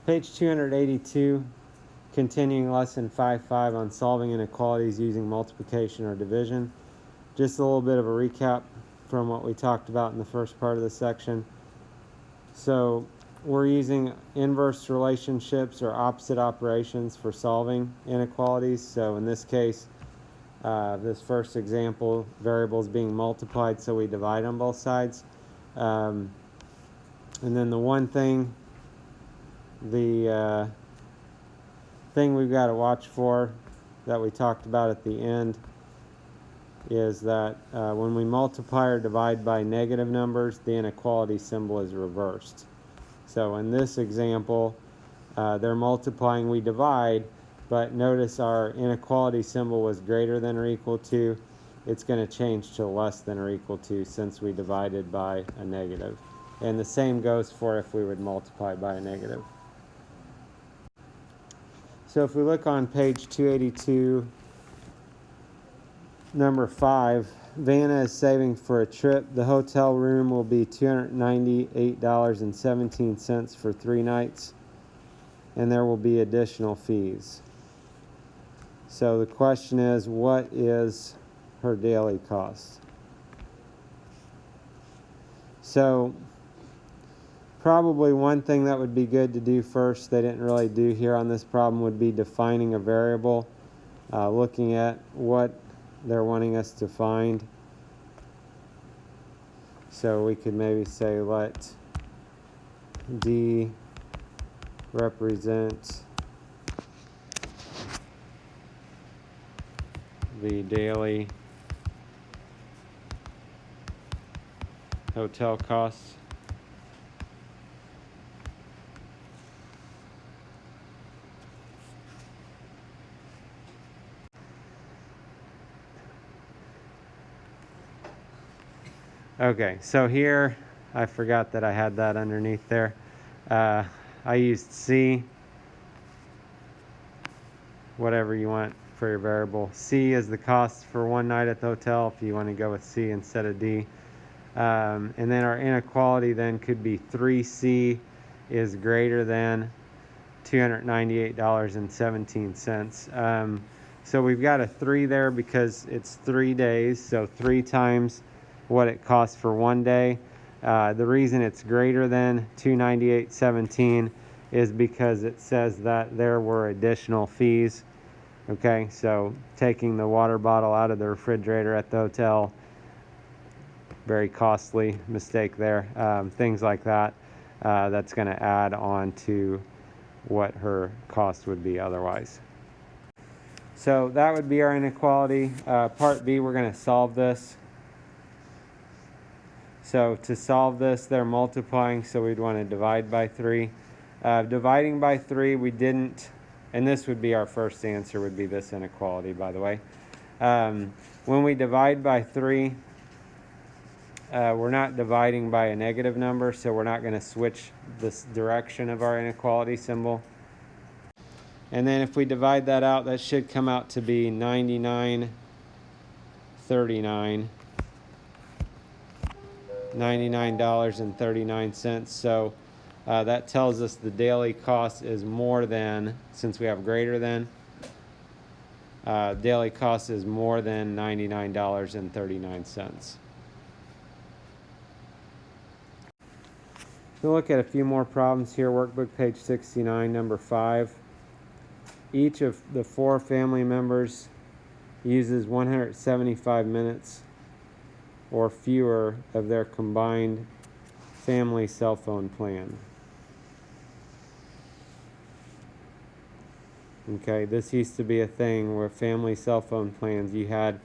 Page 282, continuing lesson 5.5 on solving inequalities using multiplication or division. Just a little bit of a recap from what we talked about in the first part of the section. So we're using inverse relationships or opposite operations for solving inequalities. So in this case, this first example, variables being multiplied, so we divide on both sides. And then the one thing, the thing we've got to watch for that we talked about at the end is that when we multiply or divide by negative numbers, the inequality symbol is reversed. So in this example, they're multiplying, we divide, but notice our inequality symbol was greater than or equal to. It's going to change to less than or equal to since we divided by a negative. And the same goes for if we would multiply by a negative. So if we look on page 282, number 5, Vanna is saving for a trip. The hotel room will be $298.17 for 3 nights, and there will be additional fees. So the question is, what is her daily cost? So probably one thing that would be good to do first, they didn't really do here on this problem, would be defining a variable, looking at what they're wanting us to find. So we could maybe say let D represent the daily hotel costs. Okay, so here, I forgot that I had that underneath there. I used C, whatever you want for your variable. C is the cost for 1 night at the hotel if you want to go with C instead of D. And then our inequality then could be 3C is greater than $298.17. So we've got a 3 there because it's 3 days, so 3 times what it costs for 1 day. The reason it's greater than $298.17 is because it says that there were additional fees. Okay, so taking the water bottle out of the refrigerator at the hotel, very costly mistake there. Things like that, that's going to add on to what her cost would be otherwise. So that would be our inequality. Part B, we're going to solve this. So to solve this, they're multiplying, so we'd want to divide by 3. Dividing by 3, we didn't, and this would be our first answer, would be this inequality, by the way. When we divide by 3, we're not dividing by a negative number, so we're not going to switch this direction of our inequality symbol. And then if we divide that out, that should come out to be 99.39. $99.39. So that tells us the daily cost is more than, since we have greater than, daily cost is more than $99.39. We'll look at a few more problems here. Workbook page 69, number 5. Each of the 4 family members uses 175 minutes or fewer of their combined family cell phone plan. Okay, this used to be a thing where family cell phone plans, you had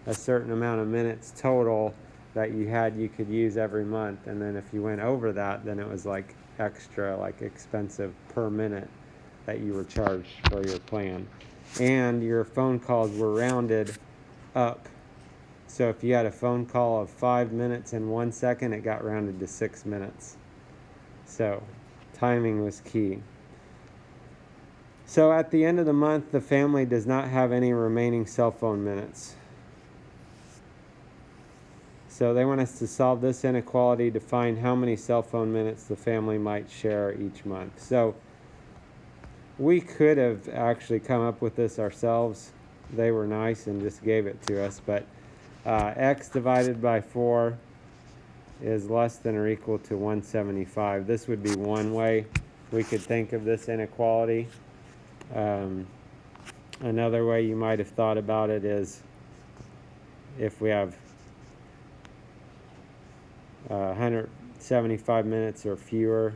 a certain amount of minutes total that you could use every month, and then if you went over that, then it was like extra, like expensive per minute that you were charged for your plan. And your phone calls were rounded up. So if you had a phone call of 5 minutes and 1 second, it got rounded to 6 minutes. So timing was key. So at the end of the month, the family does not have any remaining cell phone minutes. So they want us to solve this inequality to find how many cell phone minutes the family might share each month. So we could have actually come up with this ourselves. They were nice and just gave it to us, but x divided by 4 is less than or equal to 175. This would be one way we could think of this inequality. Another way you might have thought about it is if we have 175 minutes or fewer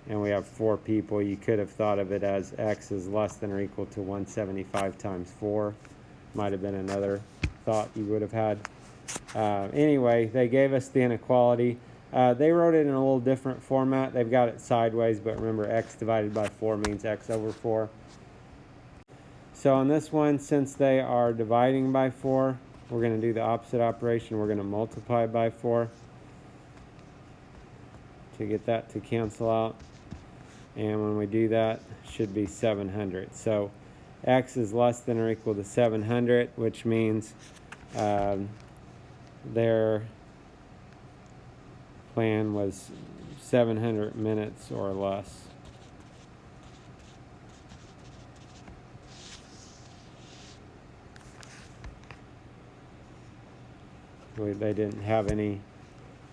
and we have 4 people, you could have thought of it as x is less than or equal to 175 times 4. Might have been another thought you would have had. Anyway, they gave us the inequality. They wrote it in a little different format. They've got it sideways, but remember x divided by 4 means x over 4. So on this one, since they are dividing by 4, we're going to do the opposite operation. We're going to multiply by 4 to get that to cancel out. And when we do that, it should be 700. So x is less than or equal to 700, which means their plan was 700 minutes or less. They didn't have any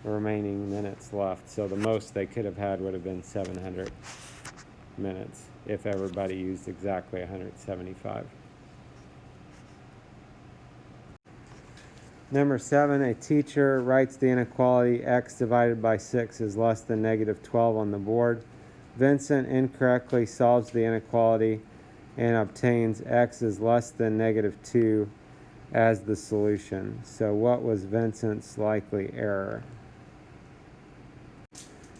remaining minutes left, so the most they could have had would have been 700 minutes if everybody used exactly 175. Number 7, a teacher writes the inequality x divided by 6 is less than negative 12 on the board. Vincent incorrectly solves the inequality and obtains x is less than negative 2 as the solution. So what was Vincent's likely error?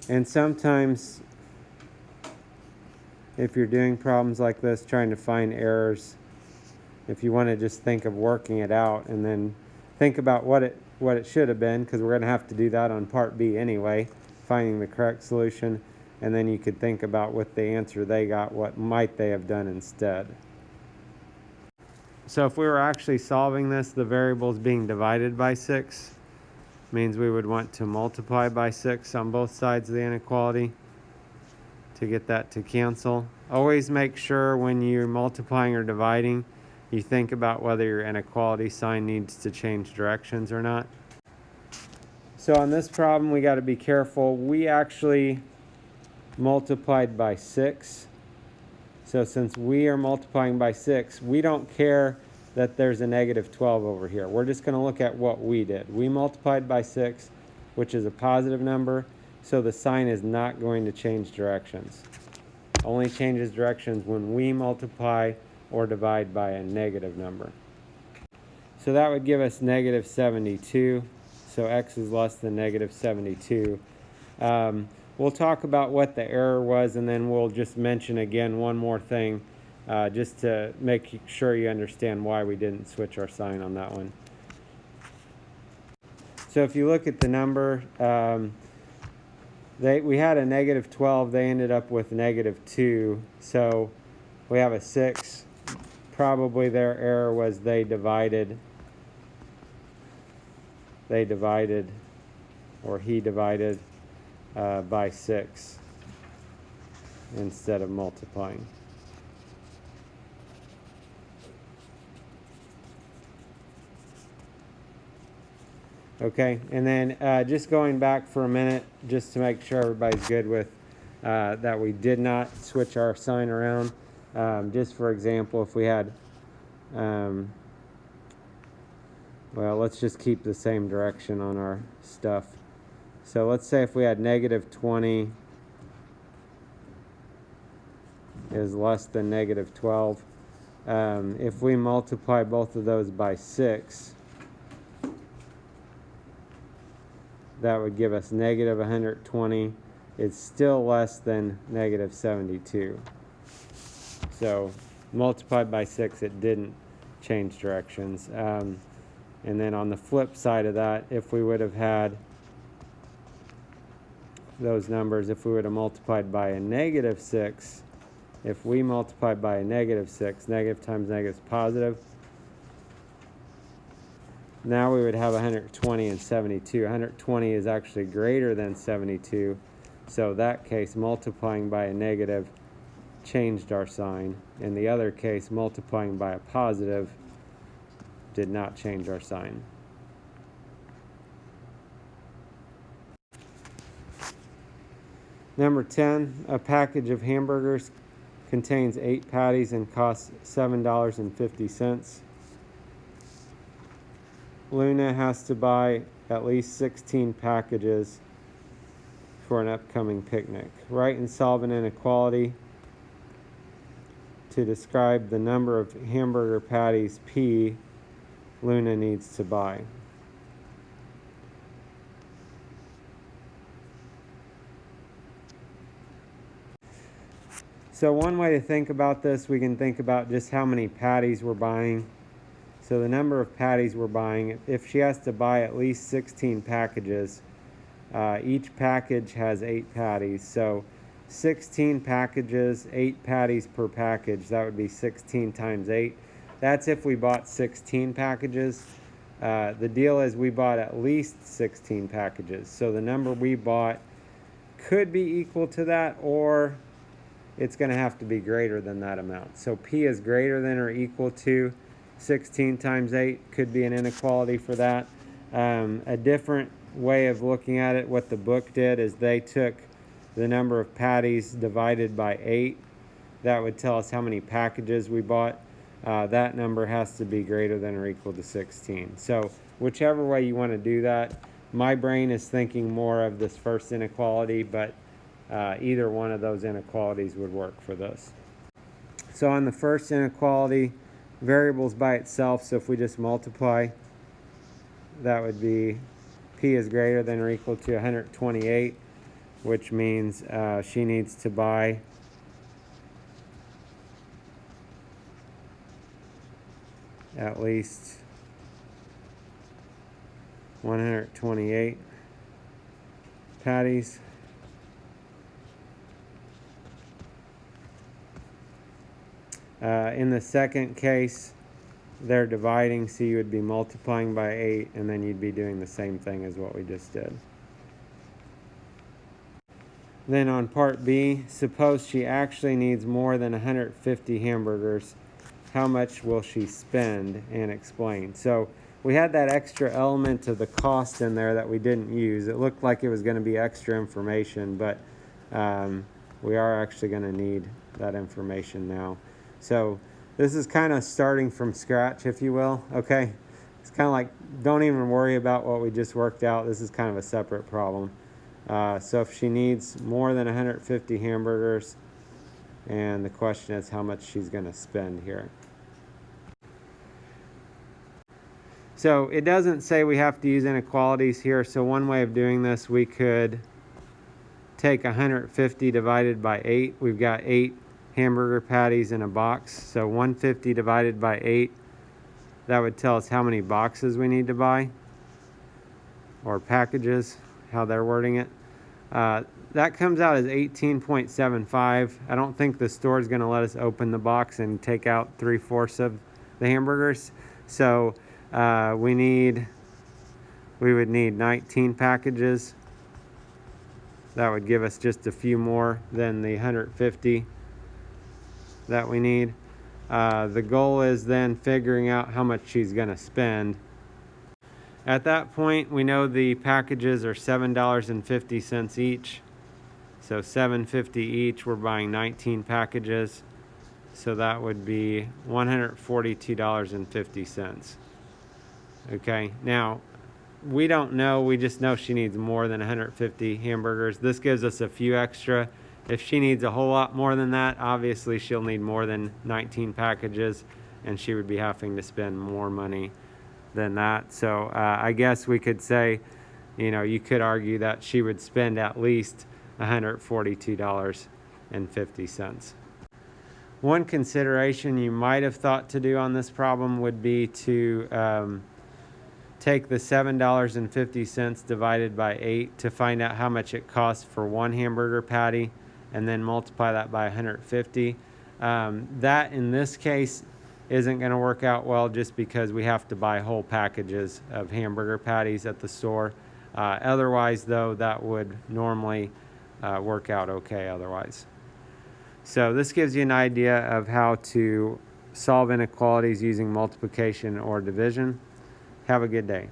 And sometimes if you're doing problems like this, trying to find errors, if you want to just think of working it out and then think about what it should have been, because we're going to have to do that on part B anyway, finding the correct solution, and then you could think about with the answer they got, what might they have done instead. So if we were actually solving this, the variables being divided by 6 means we would want to multiply by 6 on both sides of the inequality to get that to cancel. Always make sure when you're multiplying or dividing, you think about whether your inequality sign needs to change directions or not. So on this problem, we got to be careful. We actually multiplied by 6. So since we are multiplying by 6, we don't care that there's a negative 12 over here. We're just going to look at what we did. We multiplied by 6, which is a positive number, so the sign is not going to change directions. Only changes directions when we multiply or divide by a negative number. So that would give us negative 72. So x is less than negative 72. We'll talk about what the error was, and then we'll just mention again one more thing just to make sure you understand why we didn't switch our sign on that one. So if you look at the number, we had a negative 12. They ended up with negative 2. So we have a 6. Probably their error was they divided, or he divided by 6 instead of multiplying. Okay, and then just going back for a minute, just to make sure everybody's good with that we did not switch our sign around. Just for example, if we had, well, let's just keep the same direction on our stuff. So let's say if we had negative 20 is less than negative 12. If we multiply both of those by 6, that would give us negative 120. It's still less than negative 72. So multiplied by 6, it didn't change directions. And then on the flip side of that, if we would have had those numbers, if we would have multiplied by a negative 6, if we multiplied by a negative 6, negative times negative is positive. Now we would have 120 and 72. 120 is actually greater than 72. So in that case, multiplying by a negative changed our sign. In the other case, multiplying by a positive did not change our sign. Number 10, a package of hamburgers contains 8 patties and costs $7.50. Luna has to buy at least 16 packages for an upcoming picnic. Write and solve an inequality to describe the number of hamburger patties P Luna needs to buy. So one way to think about this, we can think about just how many patties we're buying. So the number of patties we're buying, if she has to buy at least 16 packages, each package has 8 patties. So 16 packages, 8 patties per package, that would be 16 times 8. That's if we bought 16 packages. The deal is we bought at least 16 packages. So the number we bought could be equal to that, or it's going to have to be greater than that amount. So P is greater than or equal to 16 times 8 could be an inequality for that. A different way of looking at it, what the book did is they took the number of patties divided by 8. That would tell us how many packages we bought. That number has to be greater than or equal to 16. So whichever way you want to do that, my brain is thinking more of this first inequality, but either one of those inequalities would work for this. So on the first inequality, variables by itself, so if we just multiply, that would be P is greater than or equal to 128, which means she needs to buy at least 128 patties. In the second case, they're dividing, so you would be multiplying by 8, and then you'd be doing the same thing as what we just did. Then on part B, suppose she actually needs more than 150 hamburgers. How much will she spend? And explain. So we had that extra element of the cost in there that we didn't use. It looked like it was going to be extra information, but we are actually going to need that information now. So this is kind of starting from scratch, if you will, okay? It's kind of like, don't even worry about what we just worked out. This is kind of a separate problem. So if she needs more than 150 hamburgers, and the question is how much she's going to spend here. So it doesn't say we have to use inequalities here. So one way of doing this, we could take 150 divided by 8. We've got 8 hamburger patties in a box. So 150 divided by 8, that would tell us how many boxes we need to buy, or packages, how they're wording it. That comes out as 18.75. I don't think the store is going to let us open the box and take out 3/4 of the hamburgers. So we would need 19 packages. That would give us just a few more than the 150 that we need. The goal is then figuring out how much she's going to spend. At that point, we know the packages are $7.50 each. So $7.50 each, we're buying 19 packages. So that would be $142.50. Okay, now we don't know, we just know she needs more than 150 hamburgers. This gives us a few extra. If she needs a whole lot more than that, obviously she'll need more than 19 packages, and she would be having to spend more money than that. So I guess we could say, you could argue that she would spend at least $142.50. One consideration you might have thought to do on this problem would be to take the $7.50 divided by 8 to find out how much it costs for one hamburger patty, and then multiply that by 150. That in this case isn't going to work out well, just because we have to buy whole packages of hamburger patties at the store. Otherwise though, that would normally work out okay otherwise. So this gives you an idea of how to solve inequalities using multiplication or division. Have a good day.